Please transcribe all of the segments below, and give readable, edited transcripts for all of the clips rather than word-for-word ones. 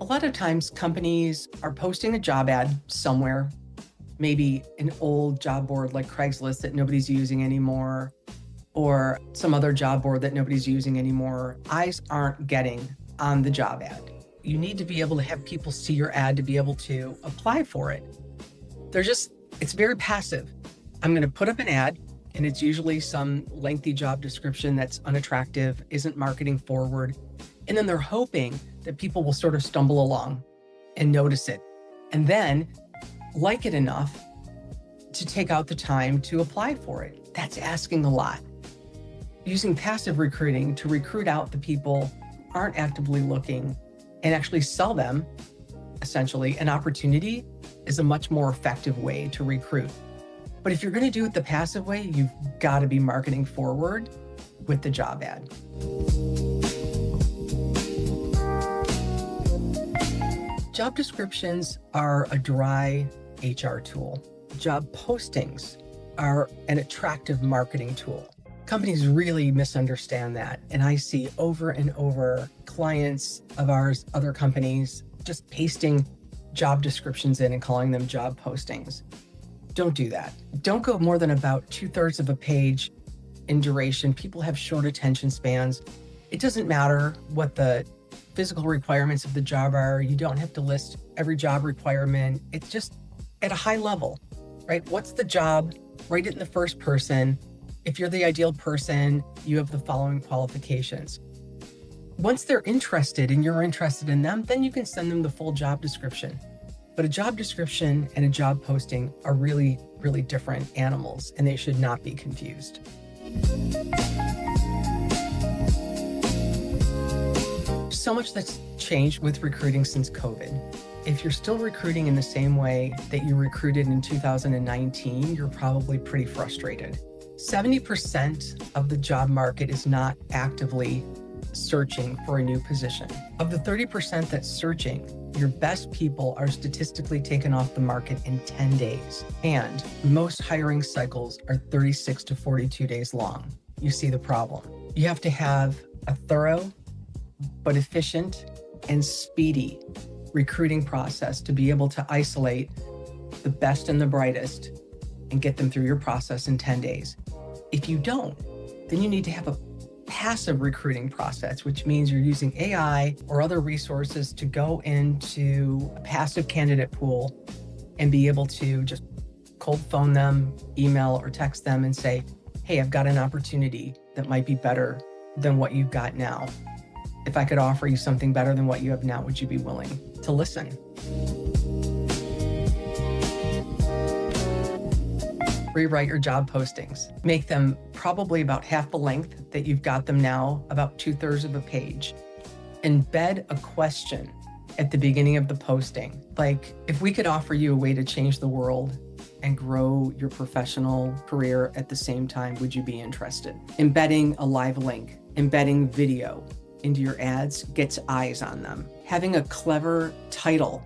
lot of times companies are posting a job ad somewhere, maybe an old job board like Craigslist that nobody's using anymore, or some other job board that nobody's using anymore. Eyes aren't getting on the job ad. You need to be able to have people see your ad to be able to apply for it. It's very passive. I'm going to put up an ad, and it's usually some lengthy job description that's unattractive, isn't marketing forward. And then they're hoping that people will sort of stumble along and notice it, and then like it enough to take out the time to apply for it. That's asking a lot. Using passive recruiting to recruit out the people who aren't actively looking and actually sell them, essentially, an opportunity is a much more effective way to recruit. But if you're going to do it the passive way, you've got to be marketing forward with the job ad. Job descriptions are a dry HR tool. Job postings are an attractive marketing tool. Companies really misunderstand that. And I see over and over clients of ours, other companies, just pasting job descriptions in and calling them job postings. Don't do that. Don't go more than about 2/3 of a page in duration. People have short attention spans. It doesn't matter what the physical requirements of the job are. You don't have to list every job requirement. It's just at a high level, right? What's the job? Write it in the first person. If you're the ideal person, you have the following qualifications. Once they're interested and you're interested in them, then you can send them the full job description. But a job description and a job posting are really, really different animals, and they should not be confused. So much that's changed with recruiting since COVID. If you're still recruiting in the same way that you recruited in 2019, you're probably pretty frustrated. 70% of the job market is not actively searching for a new position. Of the 30% that's searching, your best people are statistically taken off the market in 10 days. And most hiring cycles are 36 to 42 days long. You see the problem. You have to have a thorough but efficient and speedy recruiting process to be able to isolate the best and the brightest and get them through your process in 10 days. If you don't, then you need to have a passive recruiting process, which means you're using AI or other resources to go into a passive candidate pool and be able to just cold phone them, email or text them and say, hey, I've got an opportunity that might be better than what you've got now. If I could offer you something better than what you have now, would you be willing to listen? Rewrite your job postings. Make them probably about half the length that you've got them now, about 2/3 of a page. Embed a question at the beginning of the posting. Like, if we could offer you a way to change the world and grow your professional career at the same time, would you be interested? Embedding a live link, embedding video into your ads gets eyes on them. Having a clever title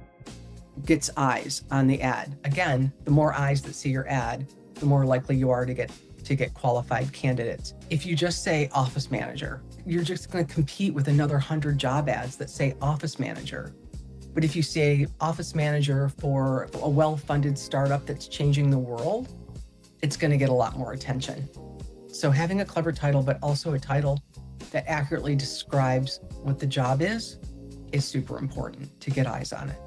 gets eyes on the ad. Again, the more eyes that see your ad, the more likely you are to get qualified candidates. If you just say office manager, you're just going to compete with another 100 job ads that say office manager. But if you say office manager for a well-funded startup that's changing the world, it's going to get a lot more attention. So having a clever title, but also a title that accurately describes what the job is super important to get eyes on it.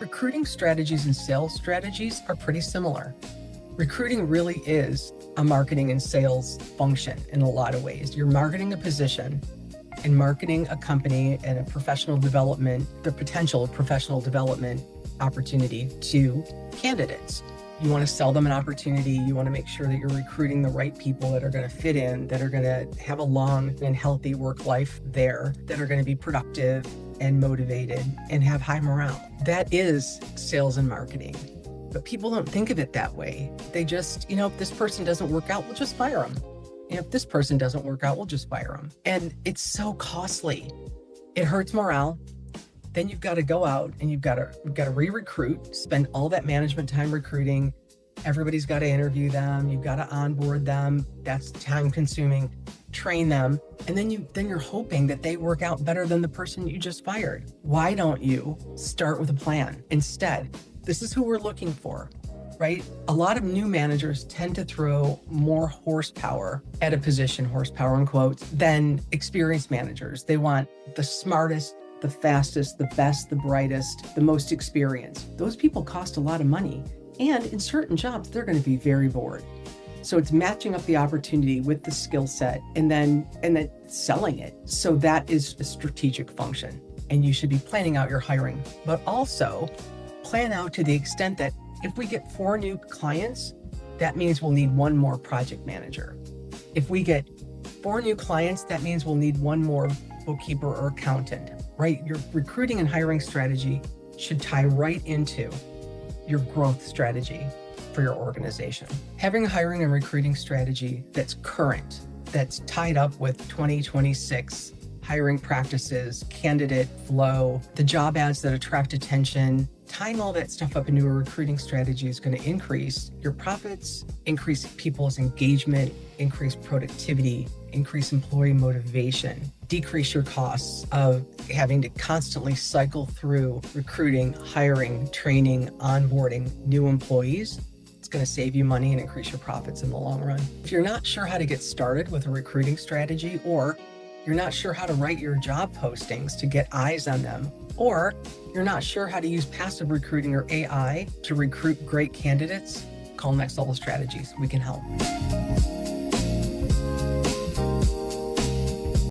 Recruiting strategies and sales strategies are pretty similar. Recruiting really is a marketing and sales function in a lot of ways. You're marketing a position and marketing a company and a professional development, the potential professional development opportunity to candidates. You want to sell them an opportunity. You want to make sure that you're recruiting the right people that are going to fit in, that are going to have a long and healthy work life there, that are going to be productive and motivated and have high morale. That is sales and marketing. But people don't think of it that way. They just, if this person doesn't work out, we'll just fire them. If this person doesn't work out, we'll just fire them. And it's so costly. It hurts morale. Then you've got to go out and you've got to re-recruit, spend all that management time recruiting, Everybody's got to interview them. You've got to onboard them. That's time consuming. Train them. And then you're hoping that they work out better than the person you just fired. Why don't you start with a plan? Instead, this is who we're looking for, right? A lot of new managers tend to throw more horsepower at a position, horsepower in quotes, than experienced managers. They want the smartest, the fastest, the best, the brightest, the most experienced. Those people cost a lot of money. And in certain jobs, they're going to be very bored. So it's matching up the opportunity with the skill set and then selling it. So that is a strategic function. And you should be planning out your hiring, but also plan out to the extent that if we get 4 new clients, that means we'll need 1 more project manager. If we get 4 new clients, that means we'll need 1 more bookkeeper or accountant, right? Your recruiting and hiring strategy should tie right into your growth strategy for your organization. Having a hiring and recruiting strategy that's current, that's tied up with 2026 hiring practices, candidate flow, the job ads that attract attention, tying all that stuff up into a recruiting strategy is going to increase your profits, increase people's engagement, increase productivity, increase employee motivation, decrease your costs of having to constantly cycle through recruiting, hiring, training, onboarding new employees. It's going to save you money and increase your profits in the long run. If you're not sure how to get started with a recruiting strategy, or you're not sure how to write your job postings to get eyes on them, or you're not sure how to use passive recruiting or AI to recruit great candidates, call Next Level Strategies. We can help.